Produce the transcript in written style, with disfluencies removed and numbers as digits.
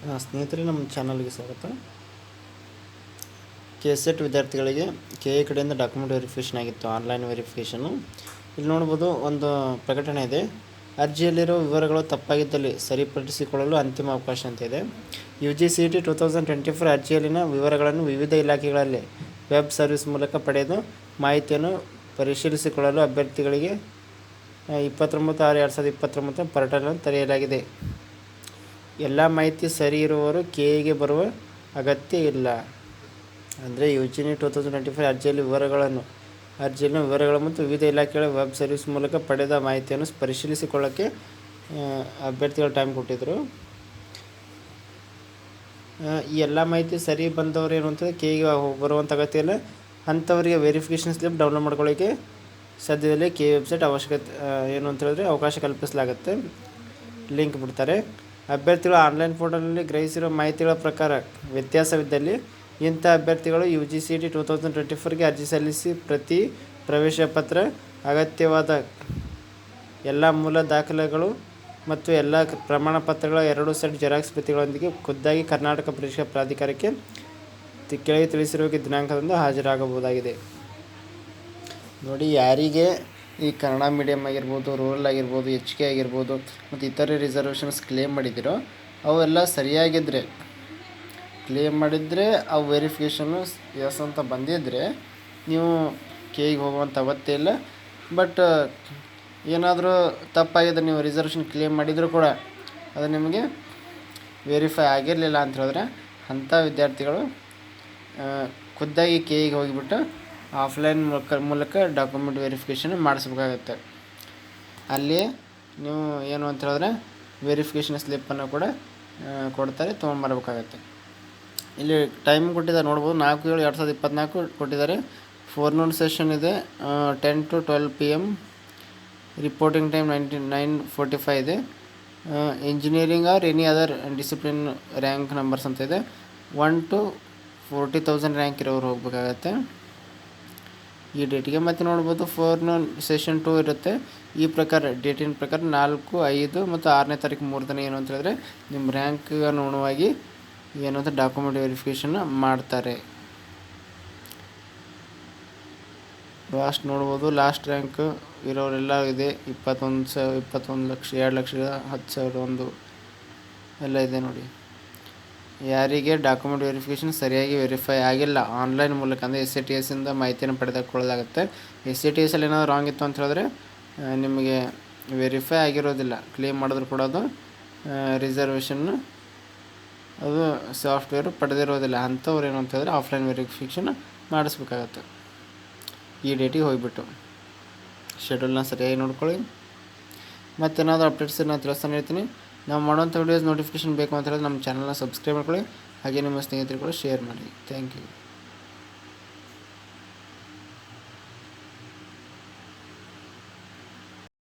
ಸ್ನೇಹಿತರೆ, ನಮ್ಮ ಚಾನಲ್ಗೆ ಸ್ವಾಗತ. KSET ವಿದ್ಯಾರ್ಥಿಗಳಿಗೆ KA ಕಡೆಯಿಂದ ಡಾಕ್ಯುಮೆಂಟ್ ವೆರಿಫಿಕೇಷನ್ ಆಗಿತ್ತು, ಆನ್ಲೈನ್ ವೆರಿಫಿಕೇಷನು. ಇಲ್ಲಿ ನೋಡ್ಬೋದು, ಒಂದು ಪ್ರಕಟಣೆ ಇದೆ. ಅರ್ಜಿಯಲ್ಲಿರೋ ವಿವರಗಳು ತಪ್ಪಾಗಿದ್ದಲ್ಲಿ ಸರಿಪಡಿಸಿಕೊಳ್ಳಲು ಅಂತಿಮ ಅವಕಾಶ ಅಂತ ಇದೆ. UGCET 2024 ಅರ್ಜಿಯಲ್ಲಿನ ವಿವರಗಳನ್ನು ವಿವಿಧ ಇಲಾಖೆಗಳಲ್ಲಿ ವೆಬ್ ಸರ್ವಿಸ್ ಮೂಲಕ ಪಡೆದು ಮಾಹಿತಿಯನ್ನು ಪರಿಶೀಲಿಸಿಕೊಳ್ಳಲು ಅಭ್ಯರ್ಥಿಗಳಿಗೆ 29/6/2029 ಪೋರ್ಟಲನ್ನು ತೆರೆಯಲಾಗಿದೆ. ಎಲ್ಲ ಮಾಹಿತಿ ಸರಿ ಇರುವವರು KAಗೆ ಬರುವ ಅಗತ್ಯ ಇಲ್ಲ. ಅಂದರೆ UGCET 2024 ಅರ್ಜಿಯಲ್ಲಿನ ವಿವರಗಳು ಮತ್ತು ವಿವಿಧ ಇಲಾಖೆಗಳ ವೆಬ್ ಸರ್ವಿಸ್ ಮೂಲಕ ಪಡೆದ ಮಾಹಿತಿಯನ್ನು ಪರಿಶೀಲಿಸಿಕೊಳ್ಳೋಕ್ಕೆ ಅಭ್ಯರ್ಥಿಗಳು ಟೈಮ್ ಕೊಟ್ಟಿದ್ದರು. ಈ ಎಲ್ಲ ಮಾಹಿತಿ ಸರಿ ಬಂದವರು ಏನು ಅಂತಂದರೆ KAಗೆ ಬರುವಂಥ ಅಗತ್ಯ ಇಲ್ಲ. ಅಂಥವರಿಗೆ ವೆರಿಫಿಕೇಷನ್ ಸ್ಲಿಪ್ ಡೌನ್ಲೋಡ್ ಮಾಡ್ಕೊಳ್ಳೋಕ್ಕೆ ಸದ್ಯದಲ್ಲೇ KA ವೆಬ್ಸೈಟ್ ಏನು ಅಂತ ಹೇಳಿದ್ರೆ ಅವಕಾಶ ಕಲ್ಪಿಸಲಾಗುತ್ತೆ. ಲಿಂಕ್ ಬಿಡ್ತಾರೆ. ಅಭ್ಯರ್ಥಿಗಳು ಆನ್ಲೈನ್ ಪೋರ್ಟಲ್ನಲ್ಲಿ ಗ್ರಹಿಸಿರೋ ಮಾಹಿತಿಗಳ ಪ್ರಕಾರ ವ್ಯತ್ಯಾಸವಿದ್ದಲ್ಲಿ ಇಂಥ ಅಭ್ಯರ್ಥಿಗಳು UGCET 2024ಗೆ ಅರ್ಜಿ ಸಲ್ಲಿಸಿ ಪ್ರತಿ ಪ್ರವೇಶ ಪತ್ರ, ಅಗತ್ಯವಾದ ಎಲ್ಲ ಮೂಲ ದಾಖಲೆಗಳು ಮತ್ತು ಎಲ್ಲ ಪ್ರಮಾಣ ಪತ್ರಗಳ 2 ಸೆಟ್ ಜೆರಾಕ್ಸ್ ಪ್ರತಿಗಳೊಂದಿಗೆ ಖುದ್ದಾಗಿ ಕರ್ನಾಟಕ ಪರೀಕ್ಷಾ ಪ್ರಾಧಿಕಾರಕ್ಕೆ ಕೆಳಗೆ ತಿಳಿಸಿರುವ ದಿನಾಂಕದಂದು ಹಾಜರಾಗಬಹುದಾಗಿದೆ. ನೋಡಿ, ಯಾರಿಗೆ ಈ ಕನ್ನಡ ಮೀಡಿಯಮ್ ಆಗಿರ್ಬೋದು, ರೂರಲ್ ಆಗಿರ್ಬೋದು, HK ಆಗಿರ್ಬೋದು ಮತ್ತು ಇತರೆ ರಿಸರ್ವೇಷನ್ಸ್ ಕ್ಲೇಮ್ ಮಾಡಿದ್ದೀರೋ ಅವೆಲ್ಲ ಸರಿಯಾಗಿದ್ದರೆ, ಅವು ವೆರಿಫಿಕೇಷನ್ನು ಎಸ್ ಅಂತ ಬಂದಿದ್ದರೆ ನೀವು KAಗೆ ಹೋಗುವಂಥ ಅಗತ್ಯ ಇಲ್ಲ. ಬಟ್ ಏನಾದರೂ ತಪ್ಪಾಗಿದ್ದರೆ, ನೀವು ರಿಸರ್ವೇಷನ್ ಕ್ಲೇಮ್ ಮಾಡಿದರೂ ಕೂಡ ಅದು ನಿಮಗೆ ವೆರಿಫೈ ಆಗಿರಲಿಲ್ಲ ಅಂತ ಹೇಳಿದ್ರೆ ಅಂಥ ವಿದ್ಯಾರ್ಥಿಗಳು ಖುದ್ದಾಗಿ KAಗೆ ಹೋಗಿಬಿಟ್ಟು ಆಫ್ಲೈನ್ ಮೂಲಕ ಡಾಕ್ಯುಮೆಂಟ್ ವೆರಿಫಿಕೇಷನ್ ಮಾಡಿಸ್ಬೇಕಾಗತ್ತೆ. ಅಲ್ಲಿ ನೀವು ಏನು ಅಂತ ಹೇಳಿದ್ರೆ ವೆರಿಫಿಕೇಷನ್ ಸ್ಲಿಪ್ಪನ್ನು ಕೂಡ ಕೊಡ್ತಾರೆ, ತೊಗೊಂಬರ್ಬೇಕಾಗತ್ತೆ. ಇಲ್ಲಿ ಟೈಮ್ ಕೊಟ್ಟಿದ್ದಾರೆ, ನೋಡ್ಬೋದು. 4/7/2024 ಕೊಟ್ಟಿದ್ದಾರೆ. ಫೋರ್ನೂನ್ ಸೆಷನ್ ಇದೆ, 10 to 12 PM. ರಿಪೋರ್ಟಿಂಗ್ ಟೈಮ್ 9:45 ಇದೆ. Engineering or any other discipline rank numbers ಅಂತ ಇದೆ. 1 to 40,000 ರ್ಯಾಂಕ್ ಇರೋರು ಹೋಗಬೇಕಾಗತ್ತೆ ಈ ಡೇಟಿಗೆ. ಮತ್ತು ನೋಡ್ಬೋದು, ಫೋರ್ನೂನ್ ಸೆಷನ್ 2 ಇರುತ್ತೆ. ಈ ಪ್ರಕಾರ ಡೇಟಿನ ಪ್ರಕಾರ 4, 5 ಮತ್ತು 6ನೇ ತಾರೀಕು 3 ದಿನ ಏನು ಅಂತ ಹೇಳಿದ್ರೆ ನಿಮ್ಮ ರ್ಯಾಂಕ್ ಅನುಗುಣವಾಗಿ ಏನು ಅಂತ ಡಾಕ್ಯುಮೆಂಟ್ ವೆರಿಫಿಕೇಷನ್ ಮಾಡ್ತಾರೆ. ನೋಡ್ಬೋದು, ಲಾಸ್ಟ್ ರ್ಯಾಂಕ್ ಇರೋರೆಲ್ಲ ಇದೆ. 21 ಲಕ್ಷ, 2 ಲಕ್ಷ, 10,000 ಎಲ್ಲ ಇದೆ ನೋಡಿ. ಯಾರಿಗೆ ಡಾಕ್ಯುಮೆಂಟ್ ವೆರಿಫಿಕೇಷನ್ ಸರಿಯಾಗಿ ವೆರಿಫೈ ಆಗಿಲ್ಲ ಆನ್ಲೈನ್ ಮೂಲಕ, ಅಂದರೆ SATS ಇಂದ ಮಾಹಿತಿಯನ್ನು ಪಡೆದುಕೊಳ್ಳಲಾಗುತ್ತೆ. SATS ಅಲ್ಲಿ ಏನಾದರೂ ರಾಂಗ್ ಇತ್ತು ಅಂತ ಹೇಳಿದ್ರೆ ನಿಮಗೆ ವೆರಿಫೈ ಆಗಿರೋದಿಲ್ಲ. ಕ್ಲೇಮ್ ಮಾಡಿದ್ರು ಕೂಡ ಅದು ರಿಸರ್ವೇಷನ್ನು ಅದು ಸಾಫ್ಟ್ವೇರು ಪಡೆದಿರೋದಿಲ್ಲ. ಅಂಥವ್ರು ಏನು ಅಂತ ಹೇಳಿದ್ರೆ ಆಫ್ಲೈನ್ ವೆರಿಫಿಕೇಷನ್ ಮಾಡಿಸ್ಬೇಕಾಗತ್ತೆ. ಈ ಡೇಟಿಗೆ ಹೋಗಿಬಿಟ್ಟು ಶೆಡ್ಯೂಲ್ನ ಸರಿಯಾಗಿ ನೋಡ್ಕೊಳ್ಳಿ. ಮತ್ತೇನಾದರೂ ಅಪ್ಡೇಟ್ಸ್ ನಾನು ತಿಳಿಸ್ತಾನೆ ಇರ್ತೀನಿ. ನಾವು ಮಾಡೋಂಥ ವೀಡಿಯೋಸ್ ನೋಟಿಫಿಕೇಷನ್ ಬೇಕು ಅಂತ ಹೇಳಿದ್ರೆ ನಮ್ಮ ಚಾನಲ್ನ ಸಬ್ಸ್ಕ್ರೈಬ್ ಮಾಡ್ಕೊಳ್ಳಿ. ಹಾಗೆ ನಿಮ್ಮ ಸ್ನೇಹಿತರು ಕೂಡ ಶೇರ್ ಮಾಡಿ. Thank you.